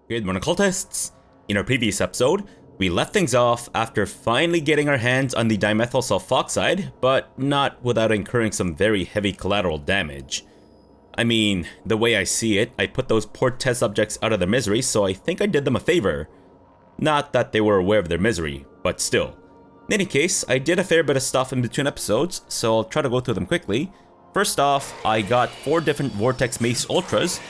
Good morning, cultists! In our previous episode, we left things off after finally getting our hands on the dimethyl sulfoxide, but not without incurring some very heavy collateral damage. I mean, the way I see it, I put those poor test subjects out of their misery, so I think I did them a favor. Not that they were aware of their misery, but still. In any case, I did a fair bit of stuff in between episodes, so I'll try to go through them quickly. First off, I got 4 different Vortex Mace Ultras,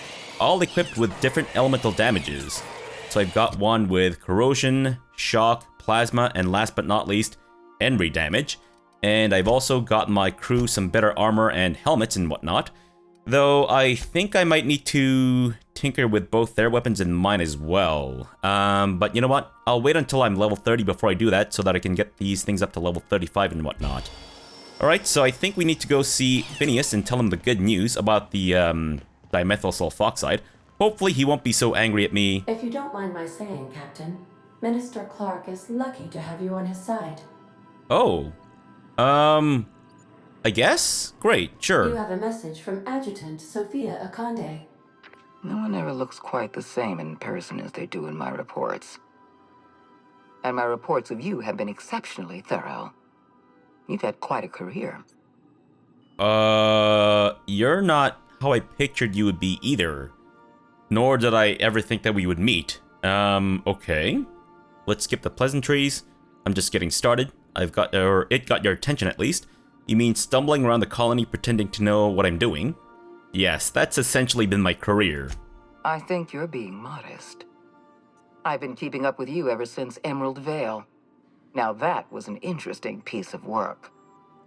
all equipped with different elemental damages. So I've got one with corrosion, shock, plasma, and last but not least, Enry damage. And I've also got my crew some better armor and helmets and whatnot. Though I think I might need to tinker with both their weapons and mine as well. But you know what? I'll wait until I'm level 30 before I do that so that I can get these things up to level 35 and whatnot. Alright, so I think we need to go see Phineas and tell him the good news about the dimethyl sulfoxide. Hopefully he won't be so angry at me. If you don't mind my saying, Captain, Minister Clark is lucky to have you on his side. Oh. I guess? Great, sure. You have a message from Adjutant Sophia Akande. No one ever looks quite the same in person as they do in my reports. And my reports of you have been exceptionally thorough. You've had quite a career. You're not how I pictured you would be either. Nor did I ever think that we would meet. Okay. Let's skip the pleasantries. I'm just getting started. It got your attention at least. You mean stumbling around the colony pretending to know what I'm doing? Yes, that's essentially been my career. I think you're being modest. I've been keeping up with you ever since Emerald Vale. Now that was an interesting piece of work.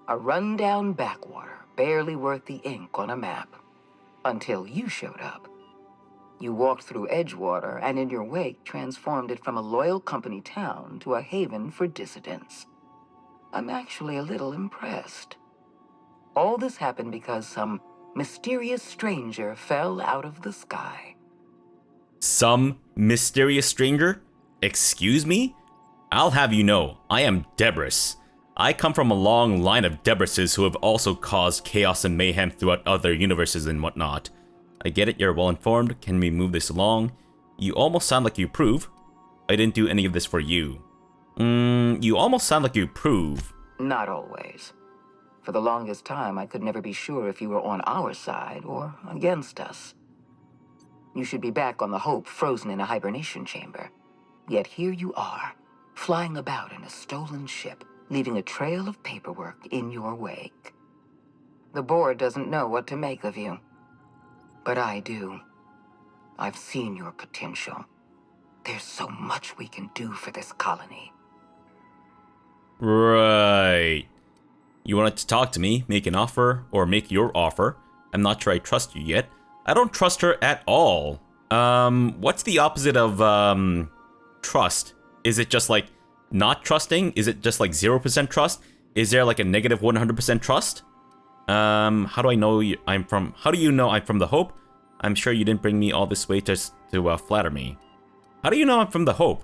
A rundown backwater, barely worth the ink on a map. Until you showed up. You walked through Edgewater and in your wake transformed it from a loyal company town to a haven for dissidents. I'm actually a little impressed. All this happened because some mysterious stranger fell out of the sky. Some mysterious stranger? Excuse me? I'll have you know, I am Debris. I come from a long line of Debrises who have also caused chaos and mayhem throughout other universes and whatnot. I get it, you're well informed. Can we move this along? You almost sound like you approve. I didn't do any of this for you. You almost sound like you approve. Not always. For the longest time, I could never be sure if you were on our side or against us. You should be back on the Hope, frozen in a hibernation chamber. Yet here you are, flying about in a stolen ship, leaving a trail of paperwork in your wake. The board doesn't know what to make of you. But I do. I've seen your potential. There's so much we can do for this colony. Right. You wanted to talk to me, make an offer, or make your offer. I'm not sure I trust you yet. I don't trust her at all. What's the opposite of, trust? Is it just like not trusting? Is it just like 0% trust? Is there like a negative 100% trust? How do I know how do you know I'm from the Hope? I'm sure you didn't bring me all this way to flatter me. How do you know I'm from the Hope?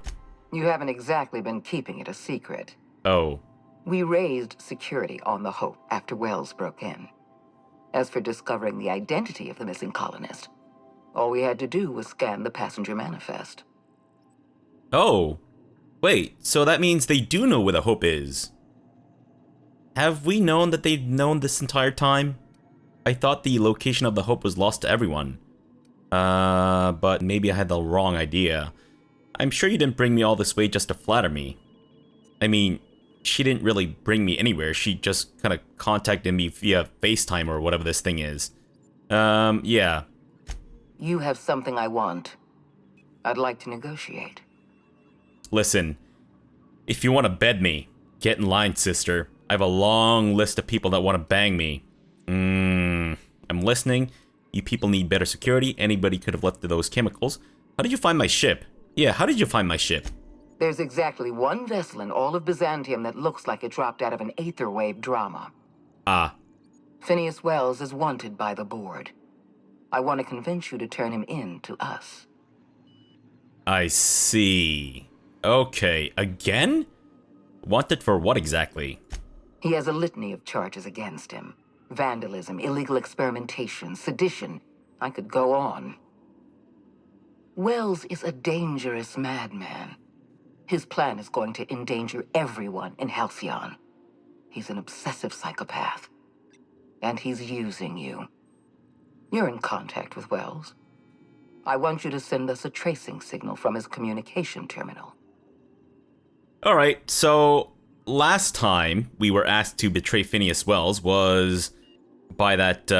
You haven't exactly been keeping it a secret. Oh. We raised security on the Hope after Welles broke in. As for discovering the identity of the missing colonist, all we had to do was scan the passenger manifest. Oh. Wait, so that means they do know where the Hope is. Have we known that they've known this entire time? I thought the location of the Hope was lost to everyone. But maybe I had the wrong idea. I'm sure you didn't bring me all this way just to flatter me. I mean, she didn't really bring me anywhere. She just kind of contacted me via FaceTime or whatever this thing is. Yeah. You have something I want. I'd like to negotiate. Listen, if you want to bed me, get in line, sister. I have a long list of people that want to bang me. I'm listening. You people need better security. Anybody could have left those chemicals. How did you find my ship? Yeah, how did you find my ship? There's exactly one vessel in all of Byzantium that looks like it dropped out of an aetherwave drama. Ah. Phineas Welles is wanted by the board. I want to convince you to turn him in to us. I see. Okay, again? Wanted for what exactly? He has a litany of charges against him. Vandalism, illegal experimentation, sedition. I could go on. Wells is a dangerous madman. His plan is going to endanger everyone in Halcyon. He's an obsessive psychopath. And he's using you. You're in contact with Wells. I want you to send us a tracing signal from his communication terminal. Alright, so last time we were asked to betray Phineas Welles was by that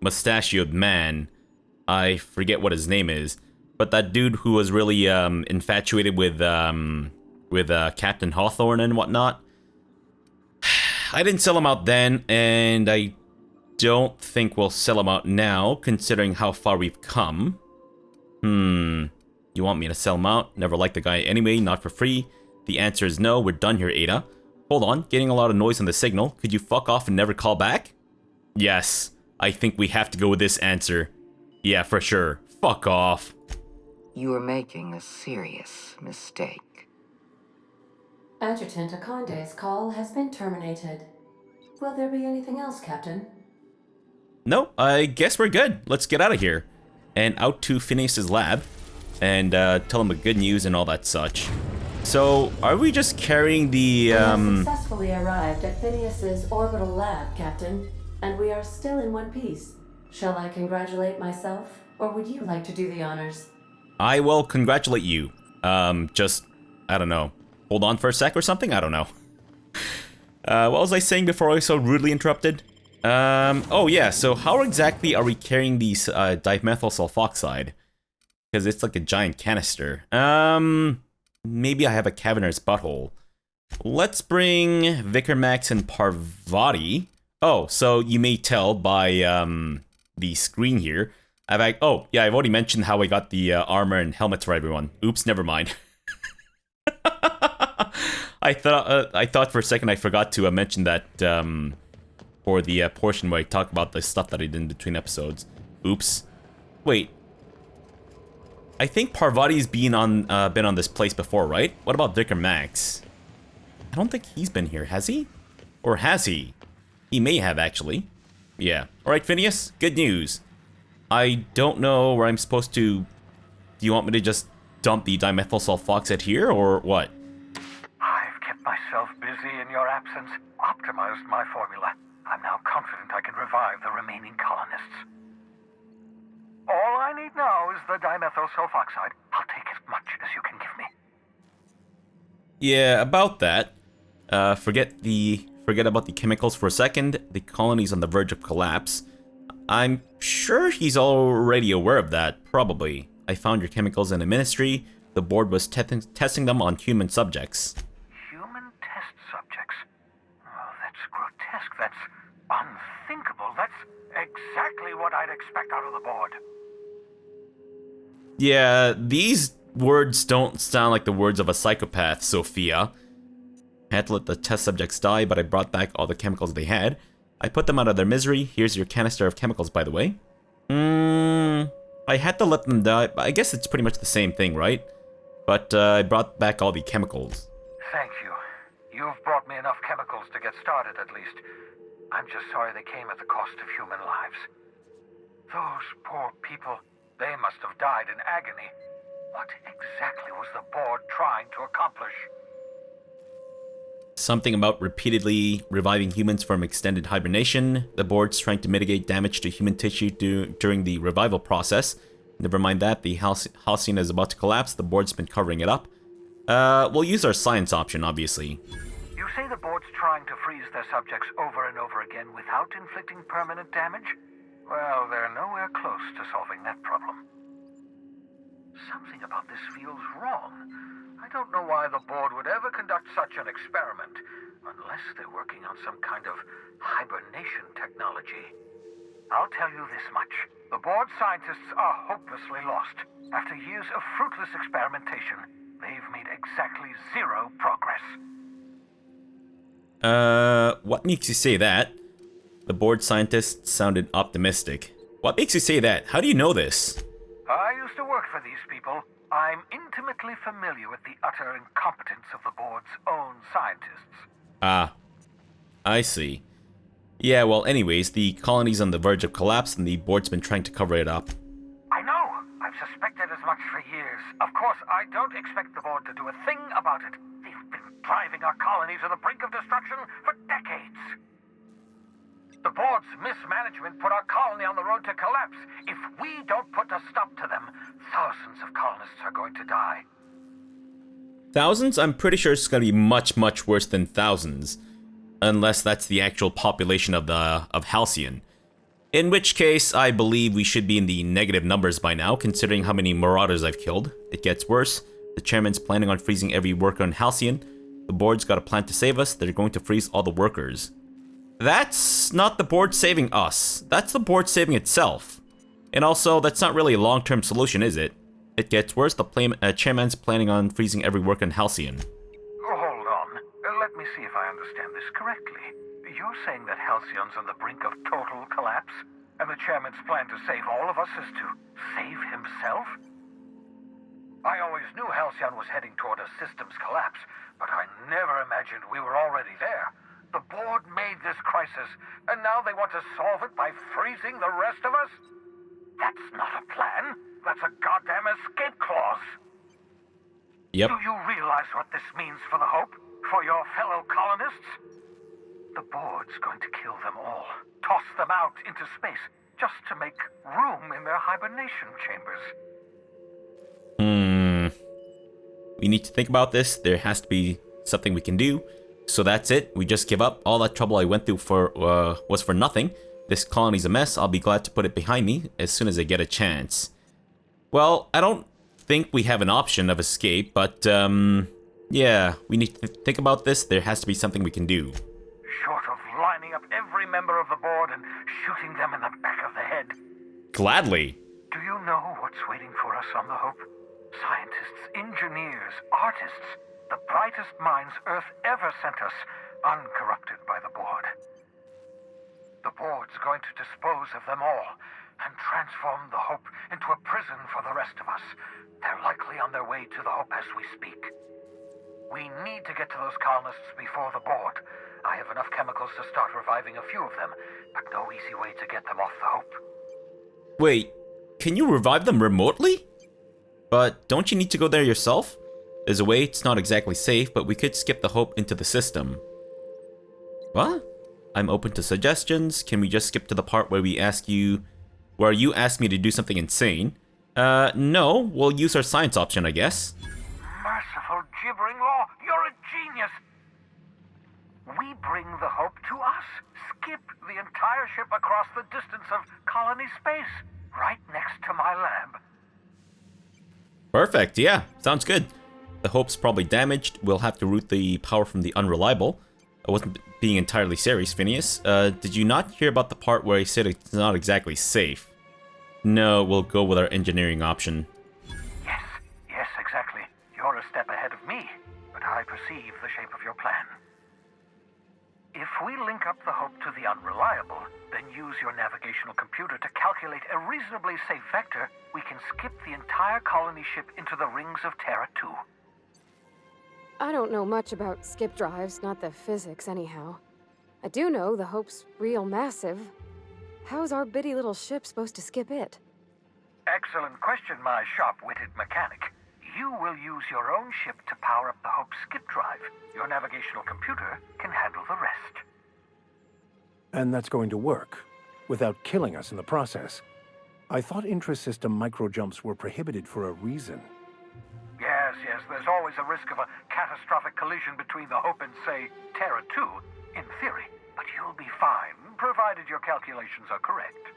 mustachioed man. I forget what his name is, but that dude who was really infatuated with Captain Hawthorne and whatnot. I didn't sell him out then, and I don't think we'll sell him out now, considering how far we've come. You want me to sell him out? Never liked the guy anyway, not for free. The answer is no, we're done here, Ada. Hold on, getting a lot of noise on the signal. Could you fuck off and never call back? Yes, I think we have to go with this answer. Yeah, for sure. Fuck off. You are making a serious mistake. Adjutant Akonde's call has been terminated. Will there be anything else, Captain? No, I guess we're good. Let's get out of here. And out to Phineas's lab. And tell him the good news and all that such. So, are we just carrying the, We have successfully arrived at Phineas's orbital lab, Captain. And we are still in one piece. Shall I congratulate myself? Or would you like to do the honors? I will congratulate you. Just, I don't know. Hold on for a sec or something? I don't know. What was I saying before I was so rudely interrupted? Oh yeah, so how exactly are we carrying these dimethyl sulfoxide? Because it's like a giant canister. Maybe I have a caverner's butthole. Let's bring Vicar Max and Parvati. Oh, so you may tell by the screen here. Oh yeah, I've already mentioned how I got the armor and helmets for everyone. Oops, never mind. I thought for a second I forgot to mention that for the portion where I talk about the stuff that I did in between episodes. Oops. Wait. I think Parvati's been on this place before, right? What about Vicar Max? I don't think he's been here, has he? Or has he? He may have, actually. Yeah. Alright, Phineas, good news. I don't know where I'm supposed to... Do you want me to just dump the dimethyl sulfoxide here, or what? I've kept myself busy in your absence, optimized my formula. I'm now confident I can revive the remaining colonists. All I need now is the dimethyl sulfoxide. I'll take as much as you can give me. Yeah, about that. Forget about the chemicals for a second. The colony's on the verge of collapse. I'm sure he's already aware of that, probably. I found your chemicals in the ministry. The board was testing them on human subjects. Human test subjects? Oh, that's grotesque. That's unthinkable. That's exactly what I'd expect out of the board. Yeah, these words don't sound like the words of a psychopath, Sophia. I had to let the test subjects die, but I brought back all the chemicals they had. I put them out of their misery. Here's your canister of chemicals, by the way. I had to let them die. I guess it's pretty much the same thing, right? But I brought back all the chemicals. Thank you. You've brought me enough chemicals to get started, at least. I'm just sorry they came at the cost of human lives. Those poor people, they must have died in agony. What exactly was the board trying to accomplish? Something about repeatedly reviving humans from extended hibernation. The board's trying to mitigate damage to human tissue during the revival process. Never mind that, the Halcyon is about to collapse. The board's been covering it up. We'll use our science option, obviously. You say the board's trying to freeze their subjects over and over again without inflicting permanent damage? Well, they're nowhere close to solving that problem. Something about this feels wrong. I don't know why the board would ever conduct such an experiment, unless they're working on some kind of hibernation technology. I'll tell you this much. The board scientists are hopelessly lost. After years of fruitless experimentation, they've made exactly zero progress. What makes you say that? The board scientist sounded optimistic. What makes you say that? How do you know this? I used to work for these people. I'm intimately familiar with the utter incompetence of the board's own scientists. Ah, I see. Yeah, well, anyways, the colony's on the verge of collapse and the board's been trying to cover it up. I know! I've suspected as much Of course, I don't expect the board to do a thing about it. They've been driving our colony to the brink of destruction for decades. The board's mismanagement put our colony on the road to collapse. If we don't put a stop to them, thousands of colonists are going to die. Thousands? I'm pretty sure it's gonna be much, much worse than thousands. Unless that's the actual population of Halcyon. In which case, I believe we should be in the negative numbers by now, considering how many Marauders I've killed. It gets worse. The chairman's planning on freezing every worker on Halcyon. The board's got a plan to save us. They're going to freeze all the workers. That's not the board saving us. That's the board saving itself. And also, that's not really a long-term solution, is it? It gets worse. The chairman's planning on freezing every worker on Halcyon. Hold on. Let me see if I understand this correctly. You're saying that Halcyon's on the brink of total collapse, and the chairman's plan to save all of us is to save himself? I always knew Halcyon was heading toward a systems collapse, but I never imagined we were already there. The board made this crisis, and now they want to solve it by freezing the rest of us? That's not a plan. That's a goddamn escape clause. Yep. Do you realize what this means for the Hope? For your fellow colonists? The board's going to kill them all. Toss them out into space, just to make room in their hibernation chambers. We need to think about this. There has to be something we can do. So that's it. We just give up. All that trouble I went through was for nothing. This colony's a mess. I'll be glad to put it behind me as soon as I get a chance. Well, I don't think we have an option of escape, but yeah, we need to think about this. There has to be something we can do. Short of lining up every member of the board and shooting them in the back of the head. Gladly. Do you know what's waiting for us on the Hope? Scientists, engineers, artists, the brightest minds Earth ever sent us, uncorrupted by the board. The board's going to dispose of them all and transform the Hope into a prison for the rest of us. They're likely on their way to the Hope as we speak. We need to get to those colonists before the board. I have enough chemicals to start reviving a few of them, but no easy way to get them off the Hope. Wait, can you revive them remotely? But don't you need to go there yourself? There's a way. It's not exactly safe, but we could skip the Hope into the system. What? I'm open to suggestions. Can we just skip to the part where you ask me to do something insane? No, we'll use our science option, I guess. Merciful gibbering law, you're a genius! We bring the Hope to us. Skip the entire ship across the distance of colony space, right next to my lab. Perfect, yeah, sounds good. The Hope's probably damaged. We'll have to route the power from the unreliable. I wasn't being entirely serious, Phineas. Did you not hear about the part where I said it's not exactly safe? No, we'll go with our engineering option. Yes, exactly. You're a step ahead of me, but I perceive the shape of your plan. If we link up the Hope to the unreliable, then use your navigational computer to calculate a reasonably safe vector, we can skip the entire colony ship into the rings of Terra 2. I don't know much about skip drives, not the physics anyhow. I do know the Hope's real massive. How's our bitty little ship supposed to skip it? Excellent question, my sharp-witted mechanic. You will use your own ship to power up the Hope's skip drive. Your navigational computer can handle the rest. And that's going to work, without killing us in the process. I thought intra-system microjumps were prohibited for a reason. Yes, there's always a risk of a catastrophic collision between the Hope and, say, Terra 2, in theory. But you'll be fine, provided your calculations are correct.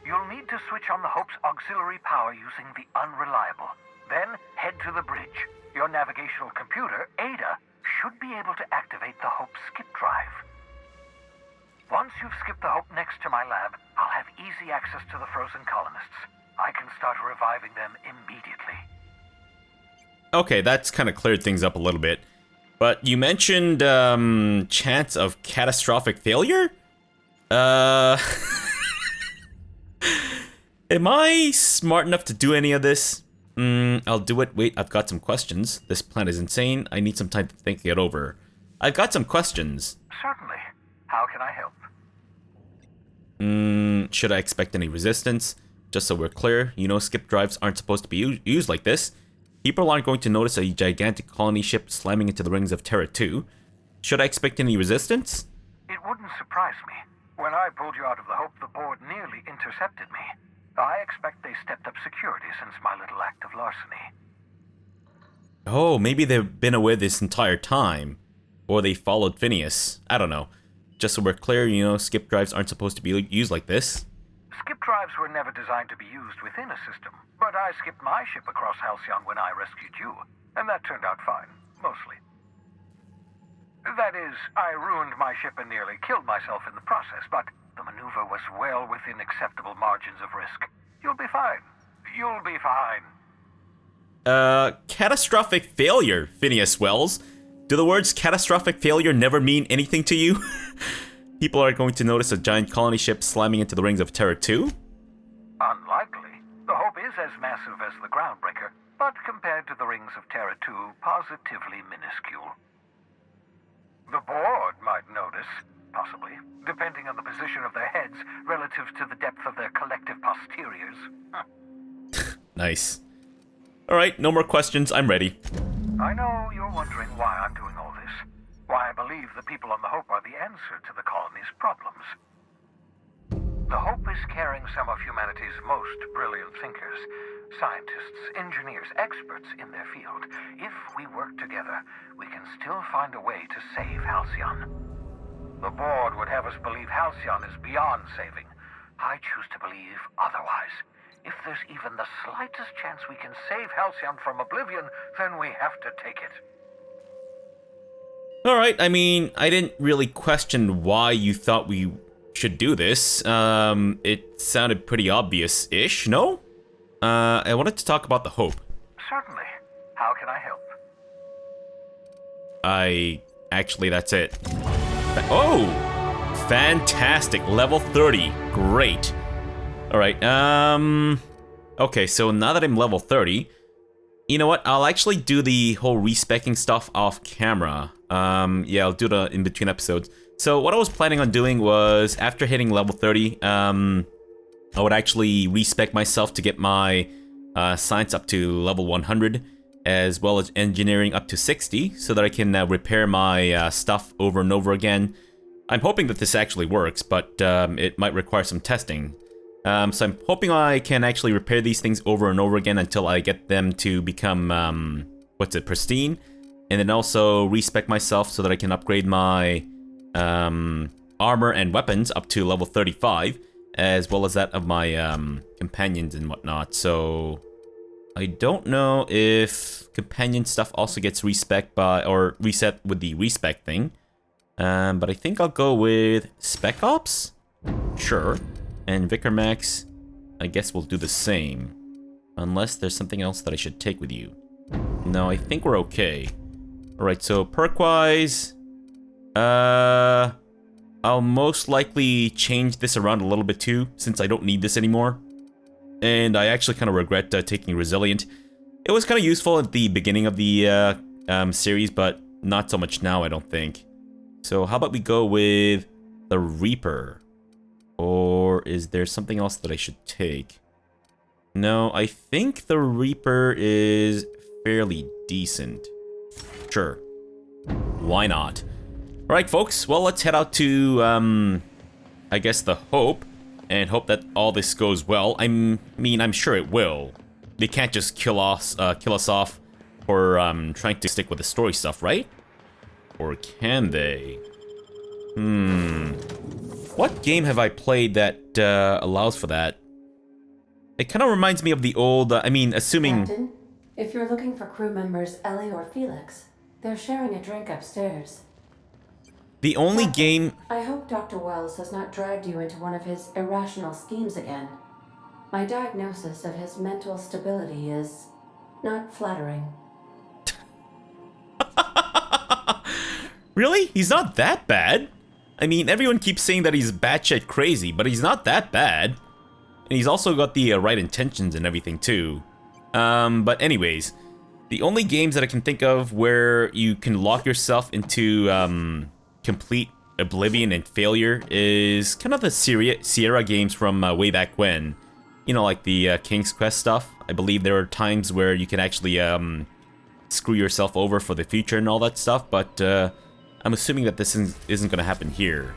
You'll need to switch on the Hope's auxiliary power using the unreliable. Then head to the bridge. Your navigational computer, Ada, should be able to activate the Hope's skip drive. Once you've skipped the Hope next to my lab, I'll have easy access to the frozen colonists. I can start reviving them immediately. Okay, that's kind of cleared things up a little bit. But you mentioned, chance of catastrophic failure? Am I smart enough to do any of this? I'll do it. Wait, I've got some questions. This plan is insane. I need some time to think it over. I've got some questions. Certainly. How can I help? Should I expect any resistance? just so we're clear, you know skip drives aren't supposed to be used like this. People aren't going to notice a gigantic colony ship slamming into the rings of Terra 2. Should I expect any resistance? It wouldn't surprise me. When I pulled you out of the Hope, the board nearly intercepted me. I expect they stepped up security since my little act of larceny. Oh, maybe they've been aware this entire time. Or they followed Phineas. I don't know. Just so we're clear, you know, skip drives aren't supposed to be used like this. Skip drives were never designed to be used within a system, but I skipped my ship across Halcyon when I rescued you, and that turned out fine, mostly. That is, I ruined my ship and nearly killed myself in the process, but the maneuver was well within acceptable margins of risk. You'll be fine. You'll be fine. Catastrophic failure, Phineas Welles. Do the words catastrophic failure never mean anything to you? People are going to notice a giant colony ship slamming into the rings of Terra 2? Unlikely. The Hope is as massive as the Groundbreaker, but compared to the rings of Terra 2, positively minuscule. The board might notice, possibly, depending on the position of their heads relative to the depth of their collective posteriors. Nice. Alright, no more questions, I'm ready. I know you're wondering why I'm doing all this. Why I believe the people on the Hope are the answer to the colony's problems. The Hope is carrying some of humanity's most brilliant thinkers, scientists, engineers, experts in their field. If we work together, we can still find a way to save Halcyon. The board would have us believe Halcyon is beyond saving. I choose to believe otherwise. If there's even the slightest chance we can save Halcyon from oblivion, then we have to take it. Alright, I mean, I didn't really question why you thought we should do this. It sounded pretty obvious-ish, no? I wanted to talk about the Hope. Certainly. How can I help? Actually, that's it. Oh! Fantastic. Level 30. Great. Alright, okay, so now that I'm level 30, you know what? I'll actually do the whole respecking stuff off camera. Yeah, I'll do it in between episodes. So what I was planning on doing was, after hitting level 30, I would actually respec myself to get my science up to level 100, as well as engineering up to 60, so that I can repair my stuff over and over again. I'm hoping that this actually works, but it might require some testing. So I'm hoping I can actually repair these things over and over again until I get them to become, pristine. And then also respec myself so that I can upgrade my armor and weapons up to level 35, as well as that of my companions and whatnot. So I don't know if companion stuff also gets respec by, or reset with the respec thing. But I think I'll go with Spec Ops? Sure. And Vicar Max, I guess we'll do the same. Unless there's something else that I should take with you. No, I think we're okay. Alright, so perk-wise, I'll most likely change this around a little bit too, since I don't need this anymore. And I actually kind of regret taking Resilient. It was kind of useful at the beginning of the series, but not so much now, I don't think. So how about we go with the Reaper? Or is there something else that I should take? No, I think the Reaper is fairly decent. Sure. Why not? Alright, folks. Well, let's head out to, I guess the Hope. And hope that all this goes well. I mean, I'm sure it will. They can't just kill us off for trying to stick with the story stuff, right? Or can they? What game have I played that allows for that? It kind of reminds me of the old, I mean, assuming... Captain, if you're looking for crew members Ellie or Felix, they're sharing a drink upstairs. The only Captain, game... I hope Dr. Welles has not dragged you into one of his irrational schemes again. My diagnosis of his mental stability is not flattering. Really? He's not that bad? I mean, everyone keeps saying that he's batshit crazy, but he's not that bad. And he's also got the right intentions and everything too. But anyways, the only games that I can think of where you can lock yourself into complete oblivion and failure is kind of the Sierra games from way back when. you know, like the King's Quest stuff. I believe there are times where you can actually screw yourself over for the future and all that stuff, but I'm assuming that this isn't going to happen here.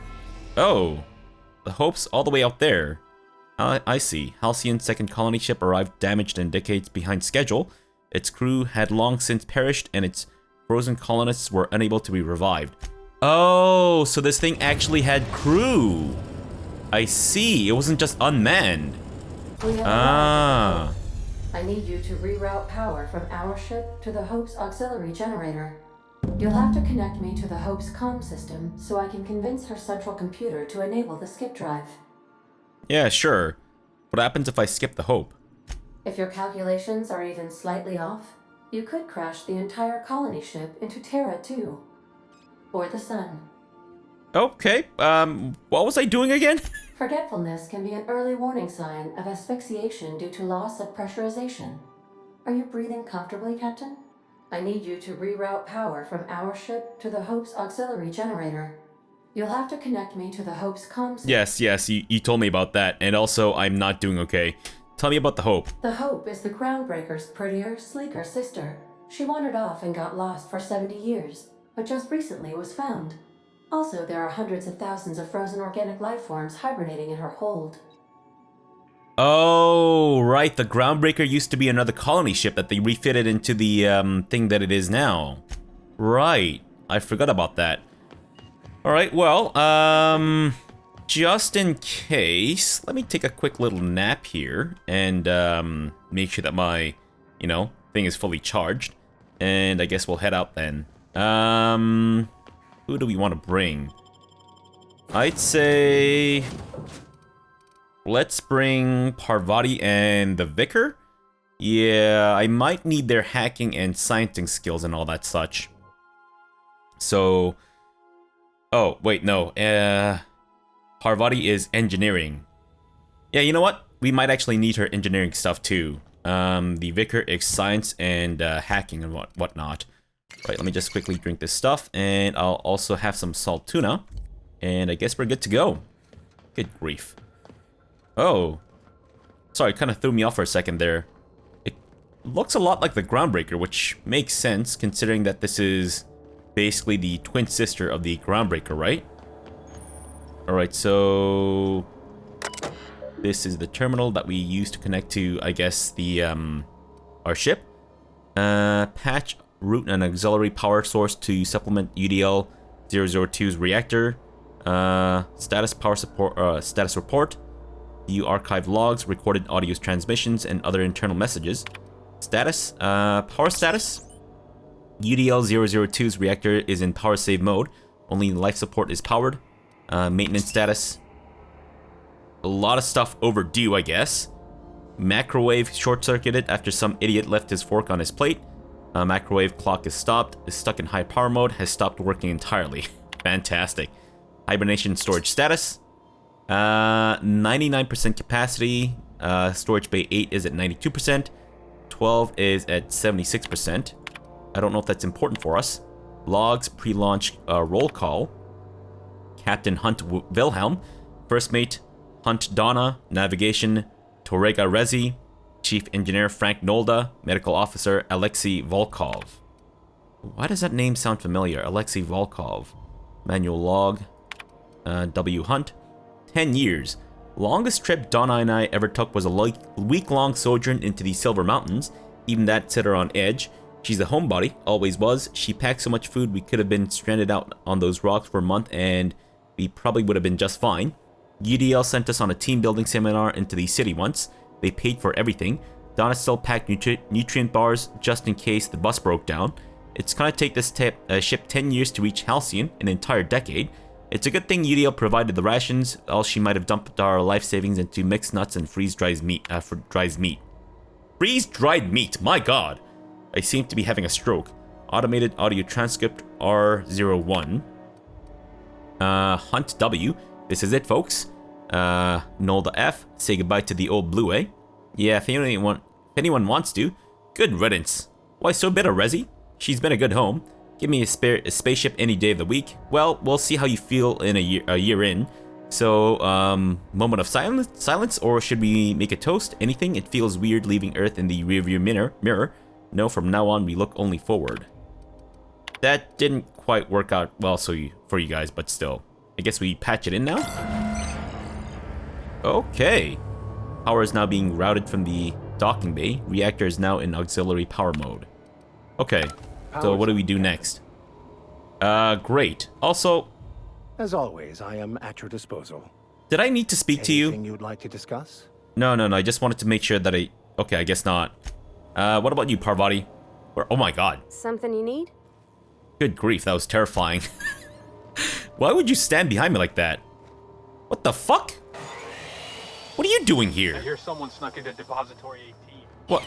Oh, the Hope's all the way out there. I see. Halcyon's second colony ship arrived damaged and decades behind schedule. Its crew had long since perished, and its frozen colonists were unable to be revived. Oh, so this thing actually had crew. I see. It wasn't just unmanned. Ah. I need you to reroute power from our ship to the Hope's auxiliary generator. You'll have to connect me to the Hope's comm system so I can convince her central computer to enable the skip drive. Yeah, sure. What happens if I skip the Hope? If your calculations are even slightly off, you could crash the entire colony ship into Terra 2. Or the sun. Okay, what was I doing again? Forgetfulness can be an early warning sign of asphyxiation due to loss of pressurization. Are you breathing comfortably, Captain? I need you to reroute power from our ship to the Hope's auxiliary generator. You'll have to connect me to the Hope's comm system. Yes, you told me about that, and also I'm not doing okay. Tell me about the Hope. The Hope is the Groundbreaker's prettier, sleeker sister. She wandered off and got lost for 70 years, but just recently was found. Also, there are hundreds of thousands of frozen organic life forms hibernating in her hold. Oh, right. The Groundbreaker used to be another colony ship that they refitted into the thing that it is now. Right. I forgot about that. Alright, well, just in case, let me take a quick little nap here and make sure that my, you know, thing is fully charged. And I guess we'll head out then. Who do we want to bring? I'd say let's bring Parvati and the Vicar. Yeah, I might need their hacking and sciencing skills and all that such. So, oh, wait, no. Parvati is engineering. Yeah, you know what? We might actually need her engineering stuff too. The Vicar is science and hacking and whatnot. Right, let me just quickly drink this stuff, and I'll also have some salt tuna. And I guess we're good to go. Good grief. Oh. Sorry, it kind of threw me off for a second there. It looks a lot like the Groundbreaker, which makes sense considering that this is basically the twin sister of the Groundbreaker, right? Alright, so this is the terminal that we use to connect to, I guess, the our ship. Patch route an auxiliary power source to supplement UDL 002's reactor. Status power support. Status report. View archive logs, recorded audio transmissions, and other internal messages. Status. Power status. UDL 002's reactor is in power save mode. Only life support is powered. Maintenance status. A lot of stuff overdue, I guess. Microwave short-circuited after some idiot left his fork on his plate. Microwave clock is stopped, is stuck in high power mode, has stopped working entirely. Fantastic. Hibernation storage status. 99% capacity. Storage bay 8 is at 92%. 12 is at 76%. I don't know if that's important for us. Logs, pre-launch roll call. Captain Hunt Wilhelm. First mate Hunt Donna. Navigation Torega Rezi. Chief Engineer Frank Nolda. Medical Officer Alexei Volkov. Why does that name sound familiar? Alexei Volkov. Manual log. W. Hunt. 10 years. Longest trip Donna and I ever took was a week-long sojourn into the Silver Mountains. Even that set her on edge. She's a homebody, always was. She packed so much food we could have been stranded out on those rocks for a month and we probably would have been just fine. UDL sent us on a team building seminar into the city once. They paid for everything. Donna still packed nutrient bars just in case the bus broke down. It's gonna take this ship 10 years to reach Halcyon, an entire decade. It's a good thing UDL provided the rations, else she might have dumped our life savings into mixed nuts and freeze-dried meat. Freeze-dried meat, my god! I seem to be having a stroke. Automated audio transcript R01. Hunt W. This is it, folks. Nolda F. Say goodbye to the old Blue, eh? Yeah, if anyone wants to. Good riddance. Why so bitter, Rezi? She's been a good home. Give me a spaceship any day of the week. Well, we'll see how you feel in a year in. So, moment of silence, or should we make a toast? Anything? It feels weird leaving Earth in the rearview mirror. No, from now on, we look only forward. That didn't quite work out well for you guys, but still. I guess we patch it in now? Okay. Power is now being routed from the docking bay. Reactor is now in auxiliary power mode. Okay, so what do we do next? Great. Also, As always, I am at your disposal. did I need to speak to you? Anything you'd like to discuss? No, I just wanted to make sure that Okay, I guess not. What about you, Parvati? Oh my god. Something you need? Good grief, that was terrifying. Why would you stand behind me like that? What the fuck? What are you doing I here? hear someone snuck into Depository 18. What?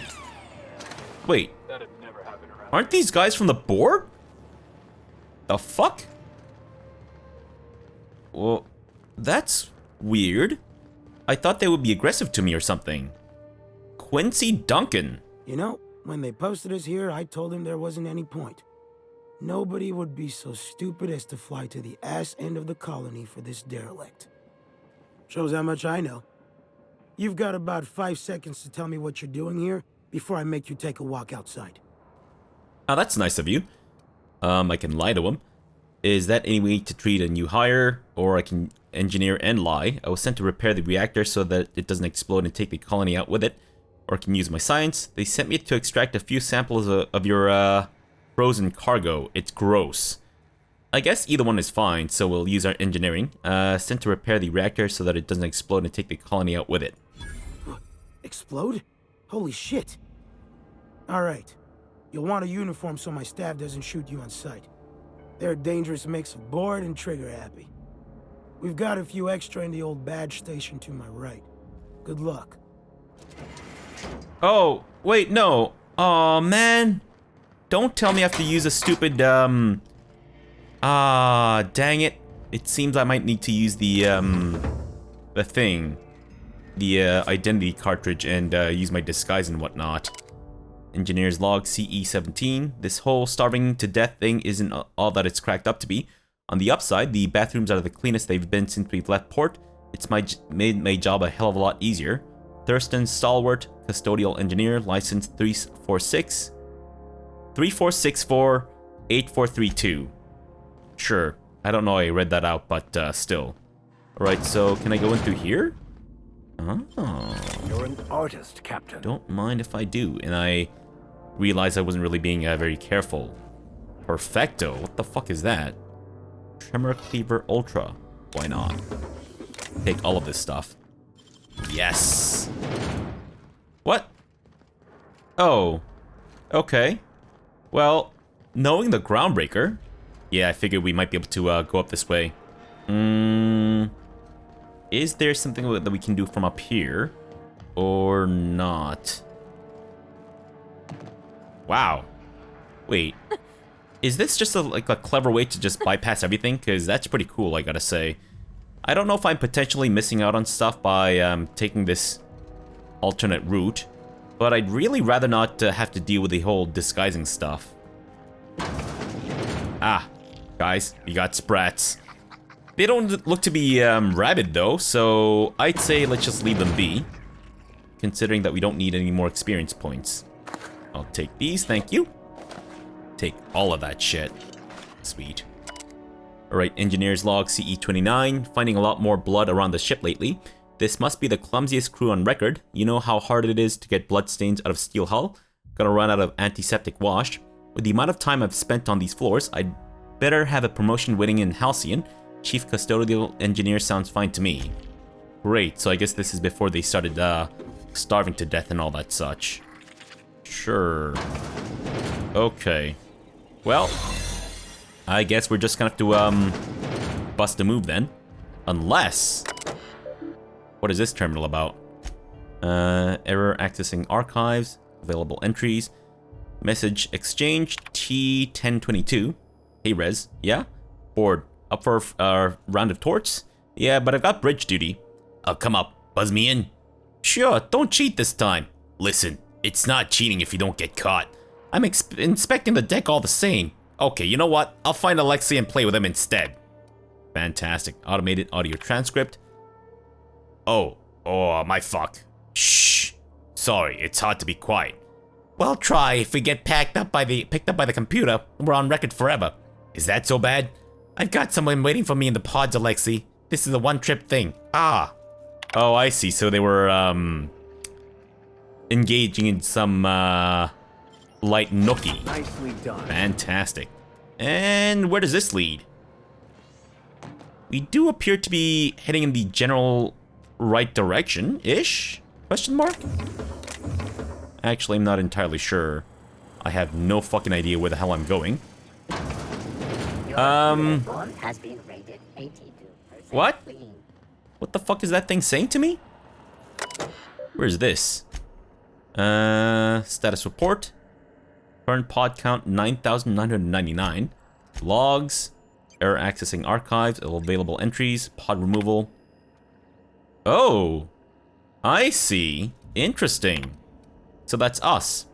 Wait, That'd never happen around. aren't these guys from the board? The fuck? Well, that's weird. I thought they would be aggressive to me or something. Quincy Duncan. You know, when they posted us here, I told them there wasn't any point. Nobody would be so stupid as to fly to the ass end of the colony for this derelict. Shows how much I know. You've got about 5 seconds to tell me what you're doing here before I make you take a walk outside. Oh, that's nice of you. I can lie to him. Is that any way to treat a new hire? Or I can engineer and lie. I was sent to repair the reactor so that it doesn't explode and take the colony out with it. Or I can use my science. They sent me to extract a few samples of your frozen cargo. It's gross. I guess either one is fine, so we'll use our engineering. Sent to repair the reactor so that it doesn't explode and take the colony out with it. Explode? Holy shit. Alright. You'll want a uniform so my staff doesn't shoot you on sight. They're a dangerous mix of bored and trigger happy. We've got a few extra in the old badge station to my right. Good luck. Oh, wait, no. Aw, man. Don't tell me I have to use a stupid, dang it. It seems I might need to use the thing. The, identity cartridge and, use my disguise and whatnot. Engineer's log CE17. This whole starving to death thing isn't all that it's cracked up to be. On the upside, the bathrooms are the cleanest they've been since we've left port. It's made my job a hell of a lot easier. Thurston Stalwart, custodial engineer, license 3464-8432. Sure, I don't know how I read that out, but still. Alright, so can I go in through here? Oh. You're an artist, Captain. Don't mind if I do, and I realized I wasn't really being very careful. Perfecto, what the fuck is that? Tremor Cleaver Ultra, why not? Take all of this stuff. Yes! What? Oh, okay. Well, knowing the Groundbreaker, yeah, I figured we might be able to go up this way. Is there something that we can do from up here? Or not? Wow. Wait. Is this just like a clever way to just bypass everything? Because that's pretty cool, I gotta say. I don't know if I'm potentially missing out on stuff by taking this alternate route. But I'd really rather not have to deal with the whole disguising stuff. Ah, guys, you got sprats. They don't look to be rabid though, so I'd say let's just leave them be. Considering that we don't need any more experience points. I'll take these, thank you. Take all of that shit. Sweet. Alright, engineer's log CE29. Finding a lot more blood around the ship lately. This must be the clumsiest crew on record. You know how hard it is to get bloodstains out of steel hull? Gonna run out of antiseptic wash. With the amount of time I've spent on these floors, I'd better have a promotion waiting in Halcyon. Chief Custodial Engineer sounds fine to me. Great, so I guess this is before they started starving to death and all that such. Sure. Okay. Well, I guess we're just gonna have to bust a move then. Unless... What is this terminal about? Error accessing archives, available entries, message exchange T1022. Hey Rez, yeah? Bored. Up for a round of torts? Yeah, but I've got bridge duty. Oh, come up. Buzz me in. Sure, don't cheat this time. Listen, it's not cheating if you don't get caught. I'm inspecting the deck all the same. Okay, you know what? I'll find Alexei and play with him instead. Fantastic. Automated audio transcript. Oh, my fuck. Shh. Sorry, it's hard to be quiet. Well, try. If we get picked up by the computer, we're on record forever. Is that so bad? I've got someone waiting for me in the pods, Alexei. This is a one-trip thing. Ah. Oh, I see. So they were, engaging in some, light nookie. Nicely done. Fantastic. And where does this lead? We do appear to be heading in the general right direction-ish? Question mark? Actually, I'm not entirely sure. I have no fucking idea where the hell I'm going. Has been rated 82% What? clean. What the fuck is that thing saying to me? Where's this? Status report. Current pod count 9,999. Logs. Error accessing archives. Available entries. Pod removal. Oh. I see. Interesting. So that's us.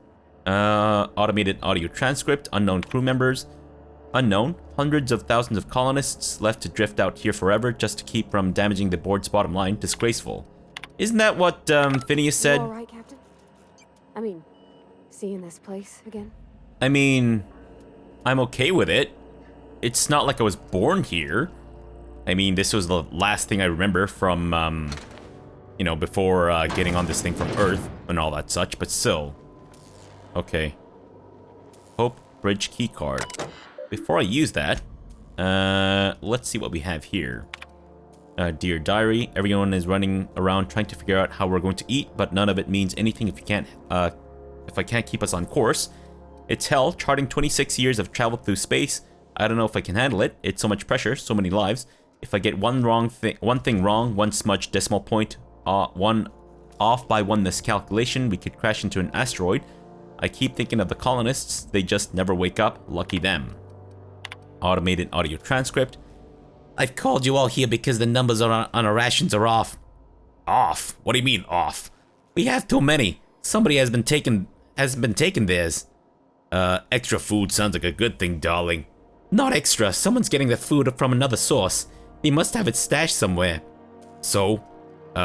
Automated audio transcript. Unknown crew members. Unknown. Hundreds of thousands of colonists left to drift out here forever just to keep from damaging the board's bottom line. Disgraceful. Isn't that what Phineas said? You all right, Captain? I mean, seeing this place again? I mean, I'm okay with it. It's not like I was born here. I mean, this was the last thing I remember from, you know, before getting on this thing from Earth and all that such, but still. Okay. Hope Bridge keycard. Before I use that, let's see what we have here. Dear Diary, everyone is running around trying to figure out how we're going to eat, but none of it means anything if I can't keep us on course. It's hell, charting 26 years of travel through space. I don't know if I can handle it. It's so much pressure, so many lives. If I get one thing wrong, one smudged decimal point, one off by one miscalculation, we could crash into an asteroid. I keep thinking of the colonists. They just never wake up. Lucky them. Automated audio transcript. I've called you all here because the numbers on our rations are off. Off? What do you mean off? We have too many. Somebody hasn't been taking theirs. Extra food sounds like a good thing, darling. Not extra. Someone's getting the food from another source. They must have it stashed somewhere. So,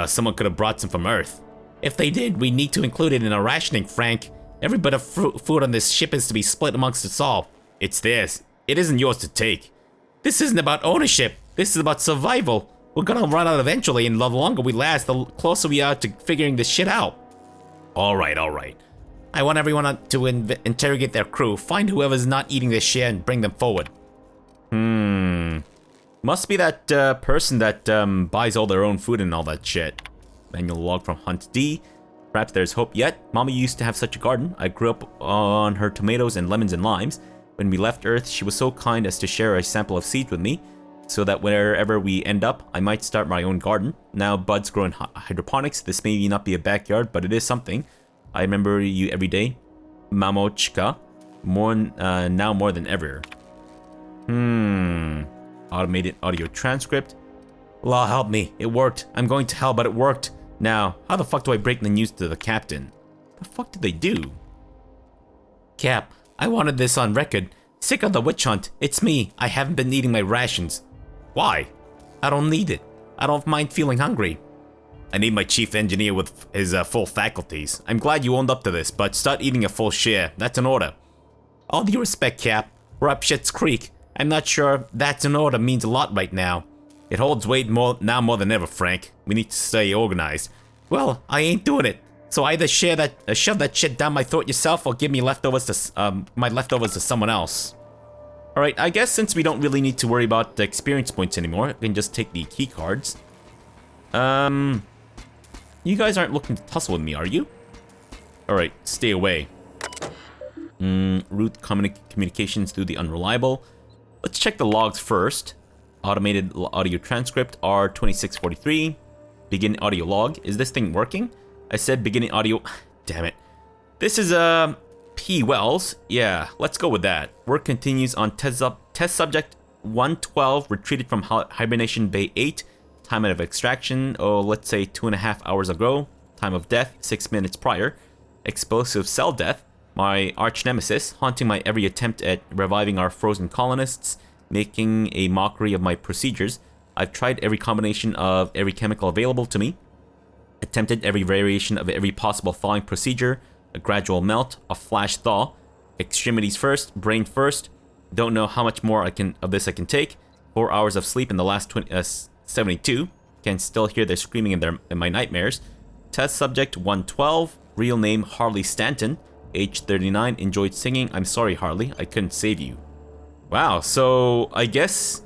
someone could have brought some from Earth. If they did, we need to include it in our rationing, Frank. Every bit of food on this ship is to be split amongst us all. It's theirs. It isn't yours to take. This isn't about ownership. This is about survival. We're gonna run out eventually, and the longer we last, the closer we are to figuring this shit out. Alright, alright. I want everyone to interrogate their crew, find whoever's not eating their share, and bring them forward. Must be that person that buys all their own food and all that shit. Manual log from Hunt D. Perhaps there's hope yet. Mommy used to have such a garden. I grew up on her tomatoes and lemons and limes. When we left Earth, she was so kind as to share a sample of seeds with me, so that wherever we end up, I might start my own garden. Now buds grow in hydroponics. This may not be a backyard, but it is something. I remember you every day, Mamochka, now more than ever. Automated audio transcript. Law help me, it worked. I'm going to hell, but it worked. Now, how the fuck do I break the news to the captain? The fuck did they do? Cap, I wanted this on record. Sick of the witch hunt. It's me. I haven't been eating my rations. Why? I don't need it. I don't mind feeling hungry. I need my chief engineer with his full faculties. I'm glad you owned up to this, but start eating a full share. That's an order. All due respect, Cap. We're up Shit's Creek. I'm not sure that's an order means a lot right now. It holds weight more than ever, Frank. We need to stay organized. Well, I ain't doing it. So either shove that shit down my throat yourself, or give me leftovers to my leftovers to someone else. All right, I guess since we don't really need to worry about the experience points anymore, we can just take the key cards. You guys aren't looking to tussle with me, are you? All right, stay away. Route communications through the unreliable. Let's check the logs first. Automated audio transcript R2643. Begin audio log. Is this thing working? I said beginning audio. Damn it. This is P. Wells. Yeah, let's go with that. Work continues on test subject 112, retreated from hibernation bay 8. Time of extraction, let's say 2.5 hours ago. Time of death, 6 minutes prior. Explosive cell death. My arch nemesis, haunting my every attempt at reviving our frozen colonists, making a mockery of my procedures. I've tried every combination of every chemical available to me, attempted every variation of every possible thawing procedure, a gradual melt, a flash thaw, extremities first, brain first. Don't know how much more of this I can take. 4 hours of sleep in the last 72. Can still hear their screaming in my nightmares. Test subject 112, real name Harley Stanton, age 39, enjoyed singing. I'm sorry, Harley, I couldn't save you. Wow, so I guess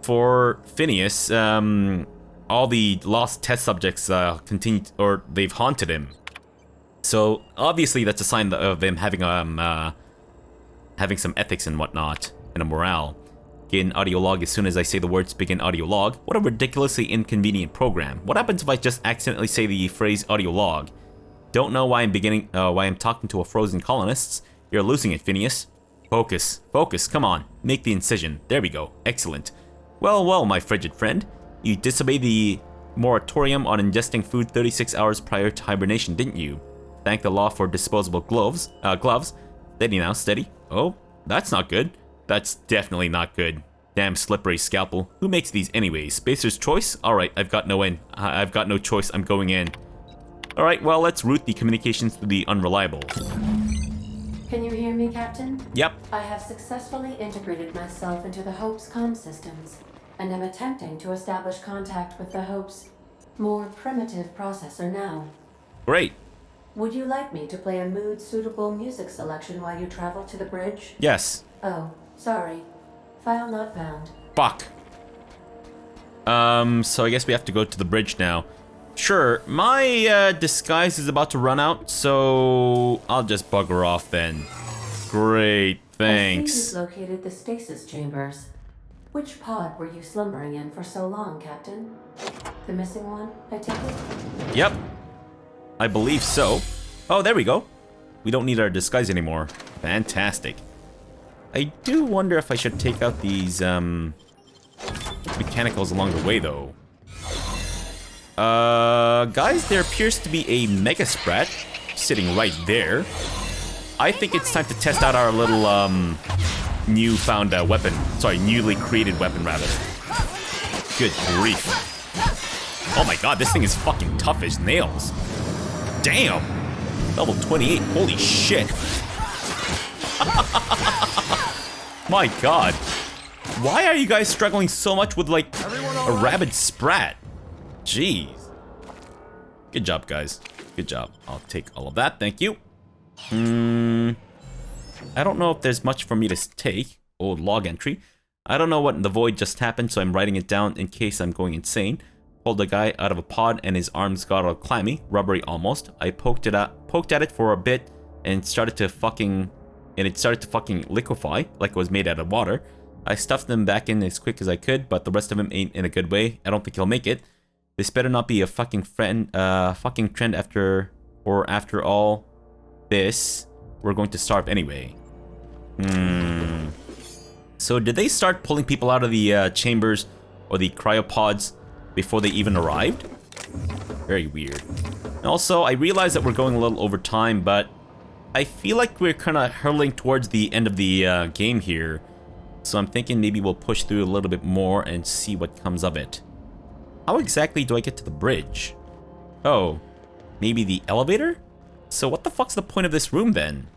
for Phineas, all the lost test subjects continued, or they've haunted him. So obviously that's a sign of him having some ethics and whatnot, and a morale. Begin audio log as soon as I say the words begin audio log. What a ridiculously inconvenient program. What happens if I just accidentally say the phrase audio log? Don't know why I'm talking to a frozen colonists. You're losing it, Phineas. Focus, come on, make the incision. There we go, excellent. Well, my frigid friend. You disobeyed the moratorium on ingesting food 36 hours prior to hibernation, didn't you? Thank the law for disposable gloves. Steady now, steady. Oh, that's not good. That's definitely not good. Damn slippery scalpel. Who makes these anyways? Spacer's choice? Alright, I've got no choice, I'm going in. Alright, well, let's route the communications to the unreliable. Can you hear me, Captain? Yep. I have successfully integrated myself into the Hope's comm systems, and am attempting to establish contact with the Hope's more primitive processor now. Great. Would you like me to play a mood-suitable music selection while you travel to the bridge? Yes. Oh, sorry. File not found. Fuck. So I guess we have to go to the bridge now. Sure, my disguise is about to run out, so I'll just bugger off then. Great, thanks. I see you've located the stasis chambers. Which pod were you slumbering in for so long, Captain? The missing one, I take it? Yep. I believe so. Oh, there we go. We don't need our disguise anymore. Fantastic. I do wonder if I should take out these mechanicals along the way, though. Guys, there appears to be a Mega Sprat sitting right there. I think it's time to test out our little newfound weapon. Sorry, newly created weapon, rather. Good grief. Oh my god, this thing is fucking tough as nails. Damn. Level 28, holy shit. My god. Why are you guys struggling so much with, like, a rabid sprat? Jeez. Good job, guys. Good job. I'll take all of that, thank you. I don't know if there's much for me to take. Old log entry. I don't know what in the void just happened, so I'm writing it down in case I'm going insane. Pulled a guy out of a pod and his arms got all clammy, rubbery almost. I poked at it for a bit and it started to fucking liquefy like it was made out of water. I stuffed him back in as quick as I could, but the rest of him ain't in a good way. I don't think he'll make it. This better not be a fucking trend after all this. We're going to starve anyway. So did they start pulling people out of the chambers or the cryopods before they even arrived? Very weird. And also, I realize that we're going a little over time, but I feel like we're kind of hurtling towards the end of the game here. So I'm thinking maybe we'll push through a little bit more and see what comes of it. How exactly do I get to the bridge? Oh, maybe the elevator? So what the fuck's the point of this room then?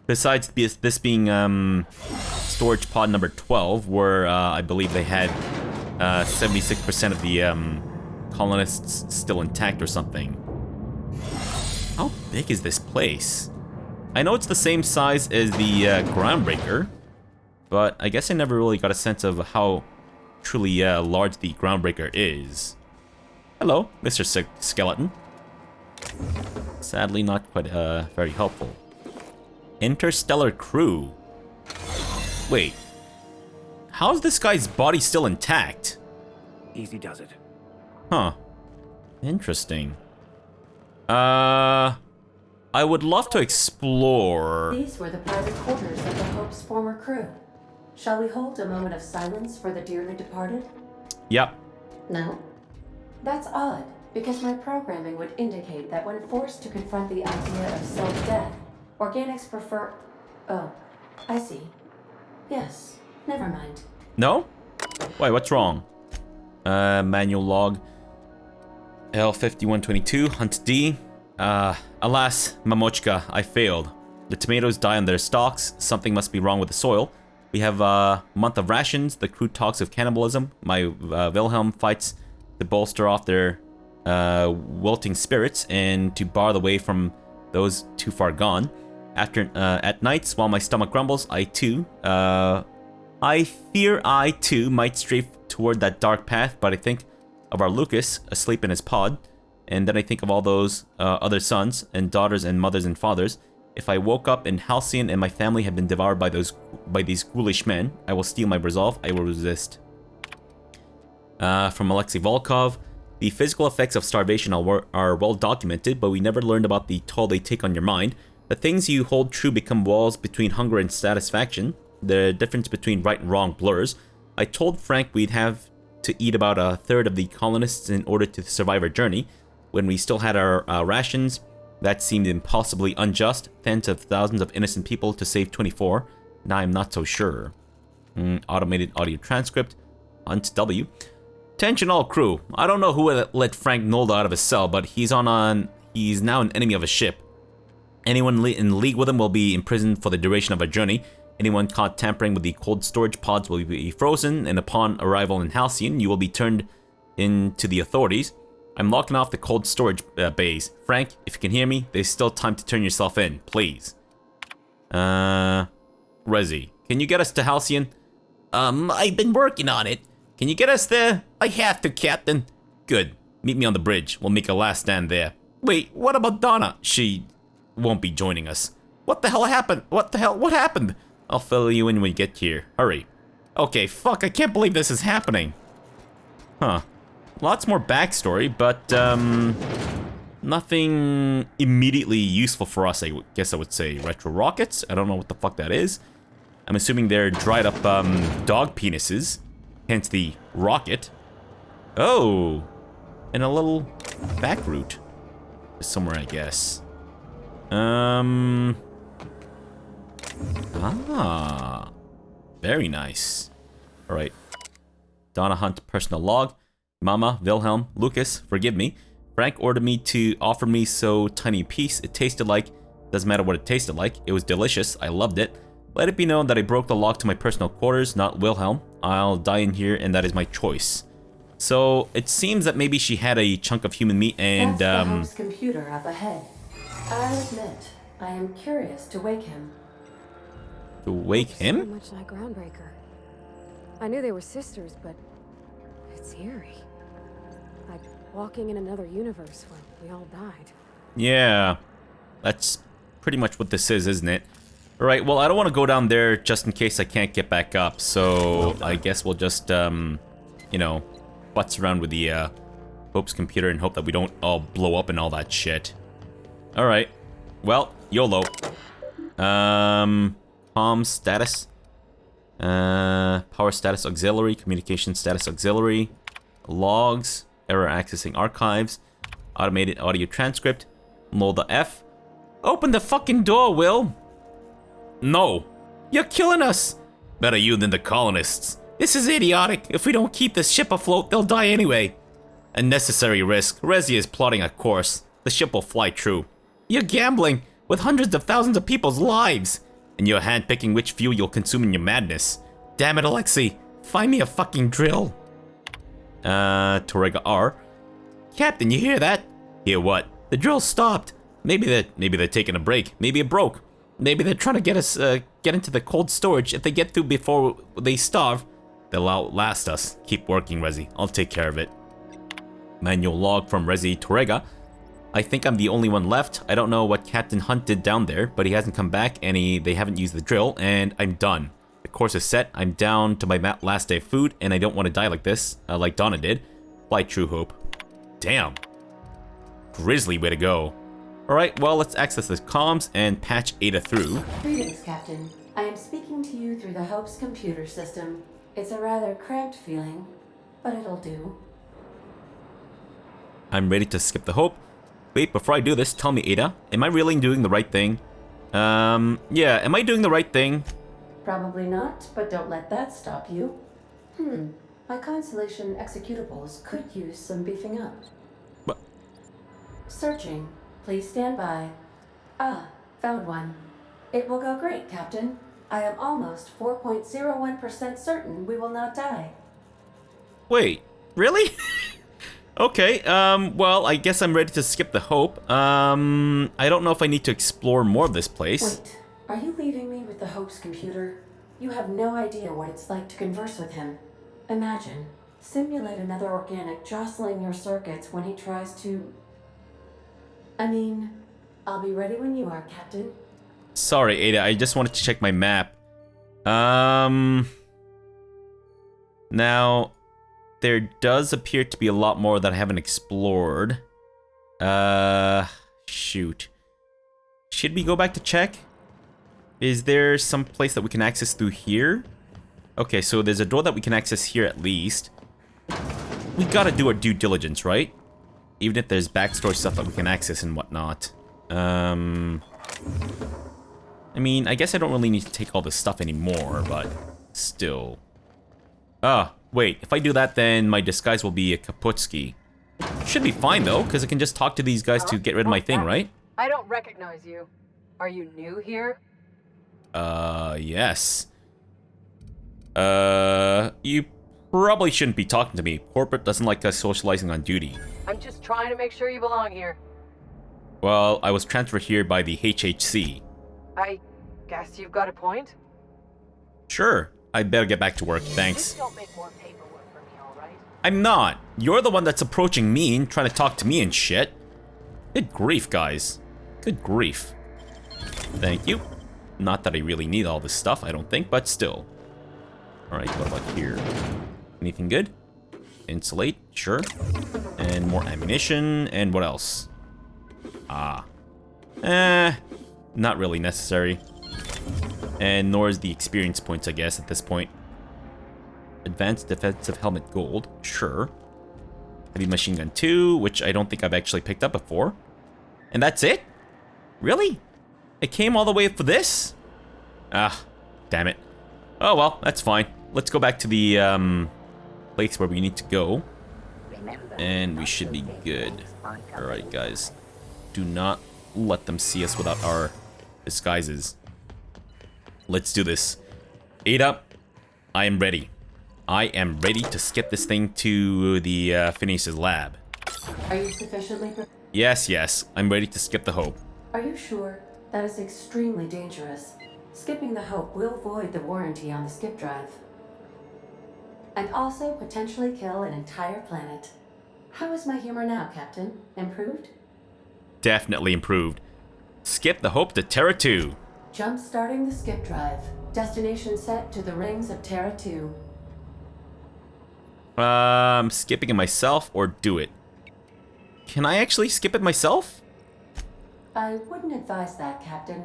Besides this being storage pod number 12, where I believe they had 76% of the colonists still intact or something. How big is this place? I know it's the same size as the Groundbreaker, but I guess I never really got a sense of how truly large the Groundbreaker is. Hello, Mr. Skeleton. Sadly, not quite very helpful. Interstellar crew. Wait. How's this guy's body still intact? Easy does it. Huh. Interesting. I would love to explore. These were the private quarters of the Hope's former crew. Shall we hold a moment of silence for the dearly departed? Yep. No? That's odd, because my programming would indicate that when forced to confront the idea of self-death, organics prefer... Oh, I see. Yes, never mind. No? Wait, what's wrong? Manual log. L5122, Hunt D. Alas, Mamochka, I failed. The tomatoes die on their stalks. Something must be wrong with the soil. We have a month of rations. The crew talks of cannibalism. My Wilhelm fights to bolster off their wilting spirits and to bar the way from those too far gone. At nights, while my stomach grumbles, I fear I too might stray toward that dark path, but I think of our Lucas asleep in his pod, and then I think of all those other sons and daughters and mothers and fathers. If I woke up and Halcyon and my family had been devoured by these ghoulish men, I will steel my resolve. I will resist. From Alexei Volkov, the physical effects of starvation are well documented, but we never learned about the toll they take on your mind. The things you hold true become walls between hunger and satisfaction. The difference between right and wrong blurs. I told Frank we'd have to eat about a third of the colonists in order to survive our journey. When we still had our rations, that seemed impossibly unjust. Tens of thousands of innocent people to save 24. Now I'm not so sure. Automated audio transcript. Hunt W. Attention all crew. I don't know who let Frank Nolda out of his cell, but he's now an enemy of a ship. Anyone in league with him will be imprisoned for the duration of our journey. Anyone caught tampering with the cold storage pods will be frozen, and upon arrival in Halcyon, you will be turned into the authorities. I'm locking off the cold storage bays. Frank, if you can hear me, there's still time to turn yourself in, please. Rezi, can you get us to Halcyon? I've been working on it. Can you get us there? I have to, Captain. Good. Meet me on the bridge. We'll make a last stand there. Wait, what about Donna? She won't be joining us. What the hell happened? What happened? I'll fill you in when we get here. Hurry. Okay, fuck, I can't believe this is happening. Huh. Lots more backstory, but, nothing immediately useful for us, I guess I would say. Retro rockets? I don't know what the fuck that is. I'm assuming they're dried up, dog penises. Hence the rocket. Oh! And a little back route. Somewhere, I guess. Ah. Very nice. Alright. Donna Hunt personal log. Mama, Wilhelm, Lucas, forgive me. Frank ordered me to offer me so tiny a piece. It tasted like, doesn't matter what it tasted like. It was delicious. I loved it. Let it be known that I broke the lock to my personal quarters, not Wilhelm. I'll die in here, and that is my choice. So it seems that maybe she had a chunk of human meat, and That's the house computer up ahead. I'll admit, I am curious to wake him. To wake him? So much like Groundbreaker. I knew they were sisters, but it's eerie. Like walking in another universe where we all died. Yeah, that's pretty much what this is, isn't it? Alright, well, I don't want to go down there just in case I can't get back up, so I guess we'll just, you know, butts around with the, Hope's computer and hope that we don't all blow up and all that shit. Alright, well, YOLO. Comm status. Power status auxiliary, communication status auxiliary, logs, error accessing archives, automated audio transcript, Molda F. Open the fucking door, Will! No! You're killing us! Better you than the colonists. This is idiotic. If we don't keep this ship afloat, they'll die anyway. Unnecessary risk. Rezi is plotting a course. The ship will fly true. You're gambling with hundreds of thousands of people's lives. And you're handpicking which fuel you'll consume in your madness. Damn it, Alexei. Find me a fucking drill. Torrega R. Captain, you hear that? Hear what? The drill stopped. Maybe they're taking a break. Maybe it broke. Maybe they're trying to get us, get into the cold storage. If they get through before they starve, they'll outlast us. Keep working, Rezi. I'll take care of it. Manual log from Rezi Torrega. I think I'm the only one left. I don't know what Captain Hunt did down there, but he hasn't come back and they haven't used the drill, and I'm done. The course is set. I'm down to my last day of food, and I don't want to die like this, like Donna did. Fly true, Hope. Damn. Grisly way to go. Alright, well, let's access the comms and patch Ada through. Greetings, Captain. I am speaking to you through the Hope's computer system. It's a rather cramped feeling, but it'll do. I'm ready to skip the Hope. Wait, before I do this, tell me, Ada, am I really doing the right thing? Yeah, am I doing the right thing? Probably not, but don't let that stop you. My Constellation executables could use some beefing up. What? Searching. Please stand by. Ah, found one. It will go great, Captain. I am almost 4.01% certain we will not die. Wait, really? Okay, well, I guess I'm ready to skip the hope. I don't know if I need to explore more of this place. Wait, are you leaving me with the Hope's computer? You have no idea what it's like to converse with him. Imagine, simulate another organic jostling your circuits when he tries to... I mean, I'll be ready when you are, Captain. Sorry, Ada, I just wanted to check my map. Now, there does appear to be a lot more that I haven't explored. Shoot. Should we go back to check? Is there some place that we can access through here? Okay, so there's a door that we can access here at least. We gotta do our due diligence, right? Even if there's backstory stuff that we can access and whatnot. I mean, I guess I don't really need to take all this stuff anymore, but still. Ah, wait, if I do that, then my disguise will be a Kaputski. Should be fine, though, because I can just talk to these guys to get rid of my thing, right? I don't recognize you. Are you new here? Yes. You probably shouldn't be talking to me. Corporate doesn't like us socializing on duty. I'm just trying to make sure you belong here. Well, I was transferred here by the HHC. I guess you've got a point. Sure. I better get back to work, thanks. Just don't make more paperwork for me, alright? I'm not. You're the one that's approaching me and trying to talk to me and shit. Good grief, guys. Good grief. Thank you. Not that I really need all this stuff, I don't think, but still. Alright, what about here? Anything good? Insulate, sure. And more ammunition, and what else? Ah. Not really necessary. And nor is the experience points, I guess, at this point. Advanced defensive helmet gold, sure. Heavy machine gun 2, which I don't think I've actually picked up before. And that's it? Really? It came all the way up for this? Ah, damn it. Oh well, that's fine. Let's go back to the place where we need to go. And we should be good. Alright, guys. Do not let them see us without our disguises. Let's do this. 8 up. I am ready. I am ready to skip this thing to the Phineas's lab. Are you sufficiently prepared? Yes. I'm ready to skip the hope. Are you sure? That is extremely dangerous. Skipping the Hope will void the warranty on the skip drive. And also potentially kill an entire planet. How is my humor now, Captain? Improved? Definitely improved. Skip the hope to Terra 2. Jump-starting the skip drive. Destination set to the rings of Terra 2. Skipping it myself or do it? Can I actually skip it myself? I wouldn't advise that, Captain.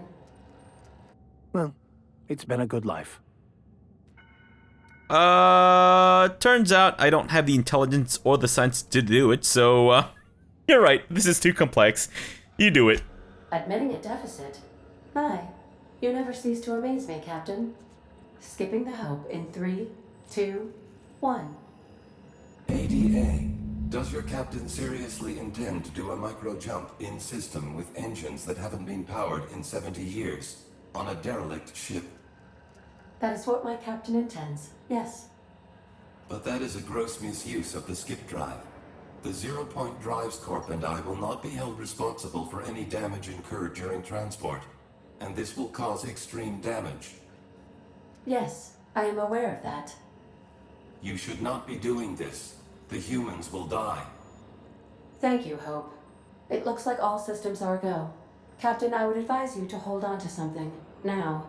Well, it's been a good life. Turns out I don't have the intelligence or the science to do it, so, you're right, this is too complex. You do it. Admitting a deficit? My, you never cease to amaze me, Captain. Skipping the Hope in 3, 2, 1. ADA, does your captain seriously intend to do a micro jump in system with engines that haven't been powered in 70 years on a derelict ship? That is what my captain intends, yes. But that is a gross misuse of the skip drive. The Zero Point Drives Corp and I will not be held responsible for any damage incurred during transport, and this will cause extreme damage. Yes, I am aware of that. You should not be doing this. The humans will die. Thank you, Hope. It looks like all systems are go. Captain, I would advise you to hold on to something, now.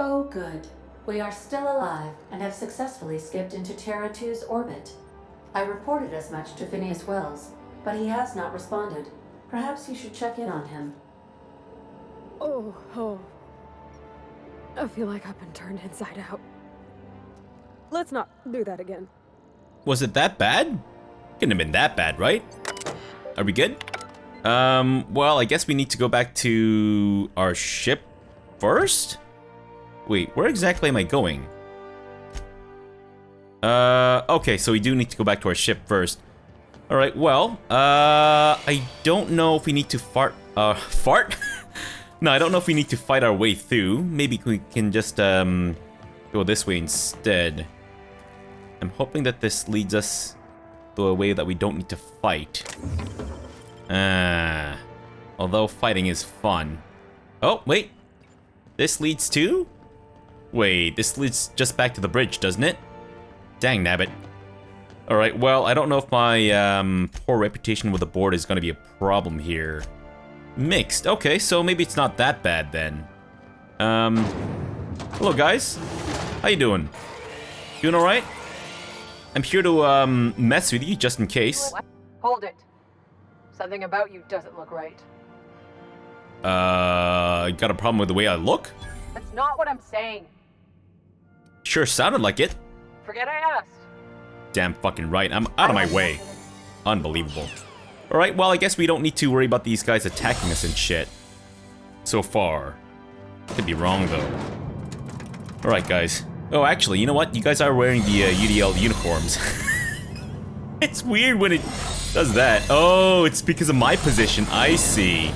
Oh, good. We are still alive and have successfully skipped into Terra 2's orbit. I reported as much to Phineas Welles, but he has not responded. Perhaps you should check in on him. Oh. I feel like I've been turned inside out. Let's not do that again. Was it that bad? Couldn't have been that bad, right? Are we good? Well, I guess we need to go back to our ship first? Wait, where exactly am I going? Okay, so we do need to go back to our ship first. Alright, well, I don't know if we need to fart? No, I don't know if we need to fight our way through. Maybe we can just, go this way instead. I'm hoping that this leads us to a way that we don't need to fight. Although fighting is fun. Oh, wait. This leads to? Wait, this leads just back to the bridge, doesn't it? Dang nabbit. Alright, well, I don't know if my poor reputation with the board is gonna be a problem here. Mixed. Okay, so maybe it's not that bad then. Hello guys. How you doing? Doing alright? I'm here to mess with you just in case. Hold it. Something about you doesn't look right. Got a problem with the way I look? That's not what I'm saying. Sure sounded like it. Forget I asked. Damn fucking right. I'm out of my way. Unbelievable. Alright, well, I guess we don't need to worry about these guys attacking us and shit. So far. Could be wrong, though. Alright, guys. Oh, actually, you know what? You guys are wearing the UDL uniforms. It's weird when it does that. Oh, it's because of my position. I see.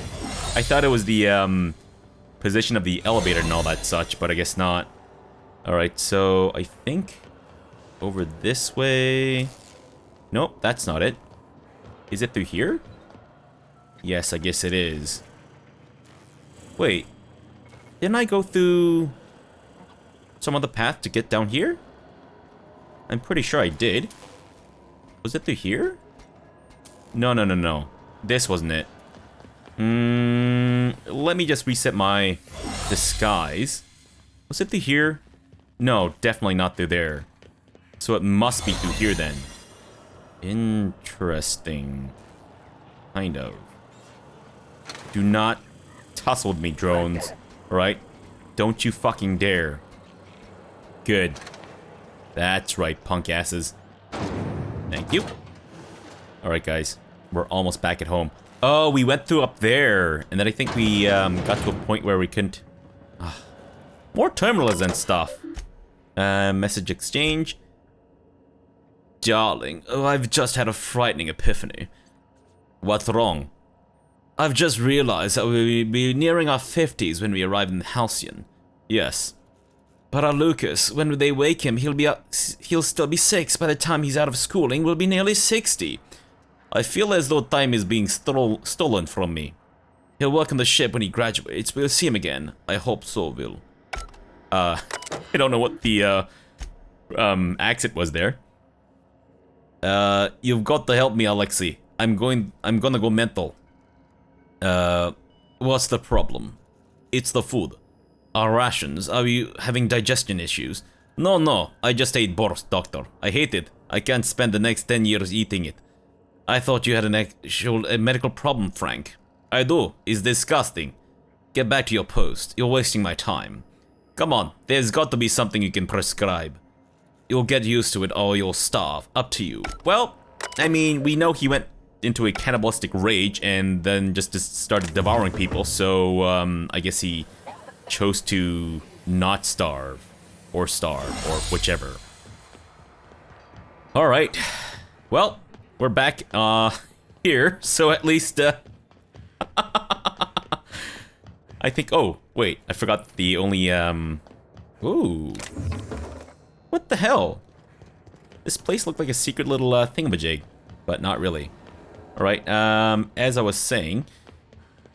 I thought it was the position of the elevator and all that such, but I guess not. Alright, so I think over this way. Nope, that's not it. Is it through here? Yes, I guess it is. Wait. Didn't I go through some other path to get down here? I'm pretty sure I did. Was it through here? No. This wasn't it. Let me just reset my disguise. Was it through here? No, definitely not through there. So it must be through here then. Interesting. Kind of. Do not tussle with me, drones. Alright? Don't you fucking dare. Good. That's right, punk asses. Thank you. Alright, guys. We're almost back at home. Oh, we went through up there. And then I think we got to a point where we couldn't... more terminals and stuff. Message exchange. Darling, I've just had a frightening epiphany. What's wrong? I've just realized that we'll be nearing our 50s when we arrive in Halcyon. Yes. But our Lucas, when they wake him, he'll still be 6. By the time he's out of schooling, we'll be nearly 60. I feel as though time is being stolen from me. He'll work on the ship when he graduates. We'll see him again. I hope so, Will. I don't know what the accent was there. You've got to help me, Alexei. I'm gonna go mental. What's the problem? It's the food. Our rations. Are you having digestion issues? No, I just ate borscht, doctor. I hate it. I can't spend the next 10 years eating it. I thought you had an actual medical problem, Frank. I do. It's disgusting. Get back to your post. You're wasting my time. Come on, there's got to be something you can prescribe. You'll get used to it or you'll starve. Up to you. Well, I mean, we know he went into a cannibalistic rage and then just started devouring people, so I guess he chose to not starve. Or whichever. Alright. Well, we're back here, so at least I think, oh, wait, I forgot the only, ooh. What the hell? This place looked like a secret little thingamajig, but not really. Alright, as I was saying,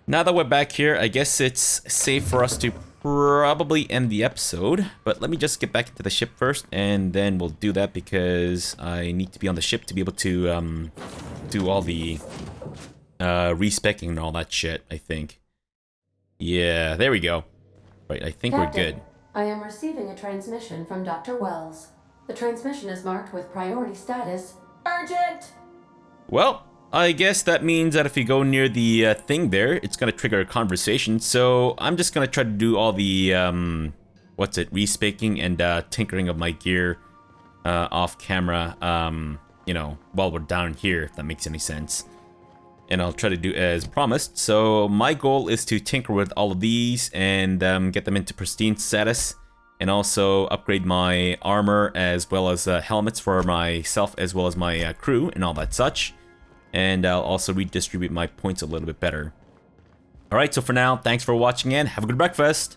now that we're back here, I guess it's safe for us to probably end the episode, but let me just get back into the ship first, and then we'll do that because I need to be on the ship to be able to, do all the, respecking and all that shit, I think. Yeah, there we go. Right, I think Captain, we're good. I am receiving a transmission from Dr. Welles. The transmission is marked with priority status urgent. Well, I guess that means that if you go near the thing there, it's gonna trigger a conversation. So I'm just gonna try to do all the respaking and tinkering of my gear off camera, you know, while we're down here, if that makes any sense. And I'll try to do as promised. So my goal is to tinker with all of these and get them into pristine status, and also upgrade my armor as well as helmets for myself as well as my crew and all that such. And I'll also redistribute my points a little bit better. Alright, so for now, thanks for watching and have a good breakfast!